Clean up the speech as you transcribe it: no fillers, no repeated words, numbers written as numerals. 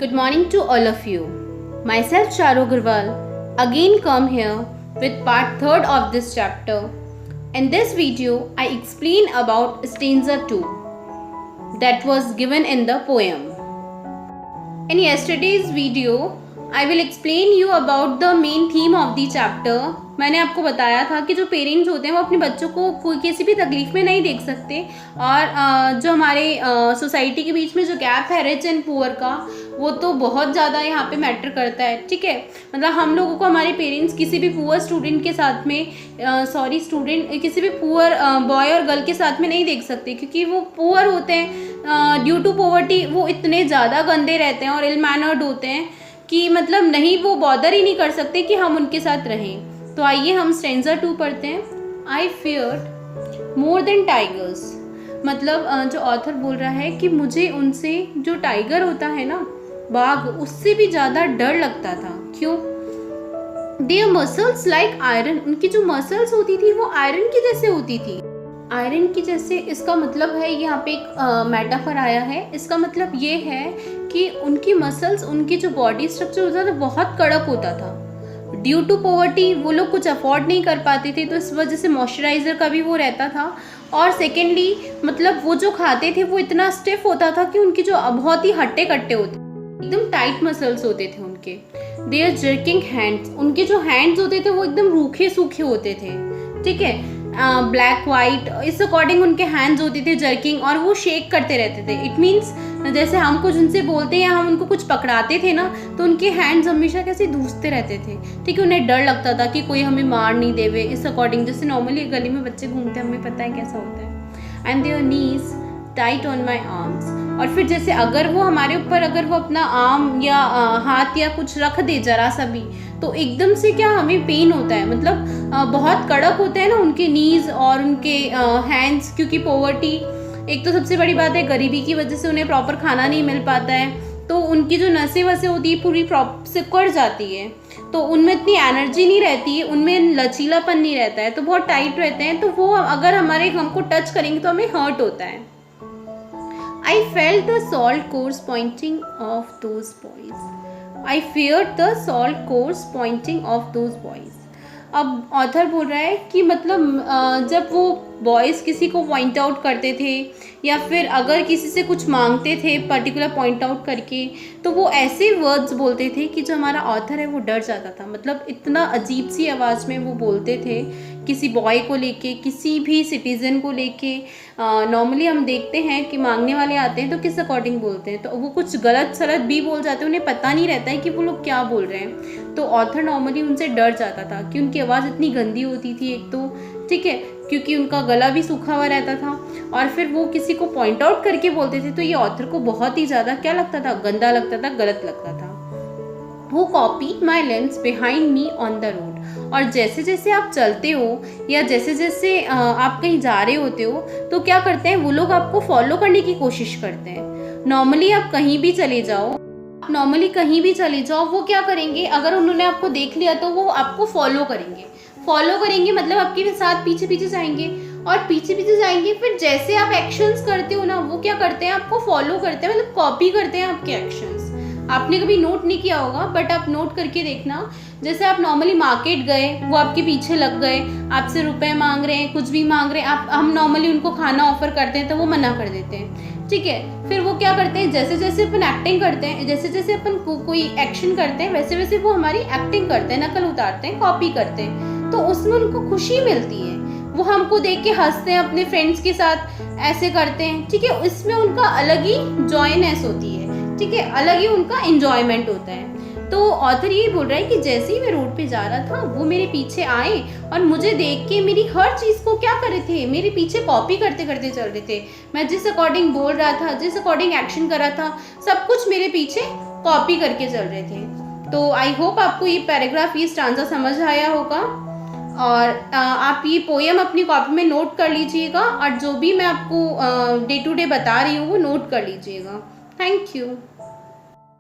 Good morning to all of you. Myself Charu Agrawal again come here with part 3rd of this chapter. In this video I explain about stanza 2 that was given in the poem. In yesterday's video I will explain you about the main theme of the chapter. मैंने आपको बताया था कि जो parents होते हैं वो अपने बच्चों को कोई किसी भी तकलीफ़ में नहीं देख सकते, और जो हमारे सोसाइटी के बीच में जो गैप है रिच एंड पुअर का, वो तो बहुत ज़्यादा यहाँ पे मैटर करता है. ठीक है, मतलब हम लोगों को हमारे पेरेंट्स किसी भी पुअर स्टूडेंट के साथ में किसी भी पुअर बॉय और गर्ल के साथ में नहीं देख सकते, क्योंकि वो पुअर होते हैं ड्यू टू पॉवर्टी. वो इतने ज़्यादा गंदे रहते हैं और इल मैनर्ड होते हैं कि मतलब नहीं, वो बॉदर ही नहीं कर सकते कि हम उनके साथ रहें. तो आइए हम स्टैंजा 2 पढ़ते हैं. आई फियर्ड मोर देन टाइगर्स. मतलब जो ऑथर बोल रहा है कि मुझे उनसे, जो टाइगर होता है ना, बाघ, उससे भी ज़्यादा डर लगता था. क्यों? Their muscles like iron. उनकी जो मसल्स होती थी वो आयरन की जैसे होती थी. आयरन की जैसे, इसका मतलब है, यहाँ पे एक मेटाफर आया है. इसका मतलब ये है कि उनकी मसल्स, उनकी जो बॉडी स्ट्रक्चर होता था बहुत कड़क होता था. ड्यू टू पॉवर्टी वो लोग कुछ अफोर्ड नहीं कर पाते थे, तो इस वजह से मॉइस्चराइज़र का भी वो रहता था. और सेकेंडली मतलब वो जो खाते थे वो इतना स्टिफ होता था कि उनकी जो बहुत ही हट्टे कट्टे होते, एकदम टाइट मसल्स होते थे उनके. Their jerking hands. उनके जो हैंड्स होते थे वो एकदम रूखे सूखे होते थे. ठीक है, ब्लैक वाइट, इस अकॉर्डिंग उनके हैंड्स होते थे जर्किंग, और वो शेक करते रहते थे. इट मीन्स जैसे हम कुछ उनसे बोलते हैं या हम उनको कुछ पकड़ाते थे ना, तो उनके हैंड्स हमेशा कैसे धूसते रहते थे. ठीक है, उन्हें डर लगता था कि कोई हमें मार नहीं देवे. इस अकॉर्डिंग जैसे नॉर्मली गली में बच्चे घूमते हैं, हमें पता है कैसा होता है. And there knees tight on my arms. और फिर जैसे अगर वो हमारे ऊपर, अगर वो अपना आर्म या हाथ या कुछ रख दे जरा सा भी, तो एकदम से क्या हमें पेन होता है. मतलब बहुत कड़क होते हैं ना उनके नीज और उनके हैंड्स, क्योंकि पॉवर्टी, एक तो सबसे बड़ी बात है गरीबी की वजह से उन्हें प्रॉपर खाना नहीं मिल पाता है, तो उनकी जो नसें वसें होती है पूरी सिकुड़ जाती है, तो उनमें इतनी एनर्जी नहीं रहती है, उनमें लचीलापन नहीं रहता है, तो बहुत टाइट रहते हैं. तो वो अगर हमको टच करेंगे तो हमें हर्ट होता है. I felt the salt course pointing of those boys. I feared the salt course pointing of those boys. अब ऑथर बोल रहा है कि मतलब जब वो बॉयज़ किसी को पॉइंट आउट करते थे या फिर अगर किसी से कुछ मांगते थे पर्टिकुलर पॉइंट आउट करके, तो वो ऐसे वर्ड्स बोलते थे कि जो हमारा ऑथर है वो डर जाता था. मतलब इतना अजीब सी आवाज़ में वो बोलते थे किसी बॉय को लेके, किसी भी सिटीज़न को लेके. नॉर्मली हम देखते हैं कि मांगने वाले आते हैं तो किस अकॉर्डिंग बोलते हैं, तो वो कुछ गलत सलत भी बोल जाते हैं, उन्हें पता नहीं रहता है कि वो लोग क्या बोल रहे हैं. तो ऑथर नॉर्मली उनसे डर जाता था कि उनकी आवाज़ इतनी गंदी होती थी एक तो. ठीक है, क्योंकि उनका गला भी सूखा हुआ रहता था, और फिर वो किसी को पॉइंट आउट करके बोलते थे, तो ये ऑथर को बहुत ही ज़्यादा क्या लगता था, गंदा लगता था, गलत लगता था. Who copied my lens behind me on the road. और जैसे जैसे आप चलते हो या जैसे जैसे आप कहीं जा रहे होते हो, तो क्या करते हैं वो लोग, आपको फॉलो करने की कोशिश करते हैं. नॉर्मली आप कहीं भी चले जाओ, वो क्या करेंगे, अगर उन्होंने आपको देख लिया तो वो आपको फॉलो करेंगे. मतलब आपके साथ पीछे पीछे जाएंगे, और पीछे जाएंगे. फिर जैसे आप एक्शंस करते हो ना, वो क्या करते हैं, आपको फॉलो करते हैं, मतलब कॉपी करते हैं आपके एक्शंस. आपने कभी नोट नहीं किया होगा, बट आप नोट करके देखना. जैसे आप नॉर्मली मार्केट गए, वो आपके पीछे लग गए, आपसे रुपए मांग रहे हैं, कुछ भी मांग रहे हैं, हम नॉर्मली उनको खाना ऑफर करते हैं तो वो मना कर देते हैं. ठीक है, फिर वो क्या करते हैं, जैसे जैसे अपन एक्टिंग करते हैं, जैसे जैसे अपन कोई एक्शन करते हैं, वैसे वैसे वो हमारी एक्टिंग करते हैं, नकल उतारते हैं, कॉपी करते हैं. तो उसमें उनको खुशी मिलती है, वो हमको देख के हंसते हैं, अपने फ्रेंड्स के साथ ऐसे करते हैं. ठीक है, इसमें उनका अलग ही जॉयनेस होती है. ठीक है, अलग ही उनका एंजॉयमेंट होता है. तो ऑथर यही बोल रहा है कि जैसे ही मैं रोड पे जा रहा था, वो मेरे पीछे आए और मुझे देख के मेरी हर चीज़ को क्या कर रहे थे, मेरे पीछे कॉपी करते करते चल रहे थे. मैं जिस अकॉर्डिंग बोल रहा था, जिस अकॉर्डिंग एक्शन कर रहा था, सब कुछ मेरे पीछे कॉपी करके चल रहे थे. तो आई होप आपको ये पैराग्राफ, ये स्टांजा समझ आया होगा, और आप ये पोएम अपनी कॉपी में नोट कर लीजिएगा, और जो भी मैं आपको डे टू डे बता रही हूँ वो नोट कर लीजिएगा. Thank you.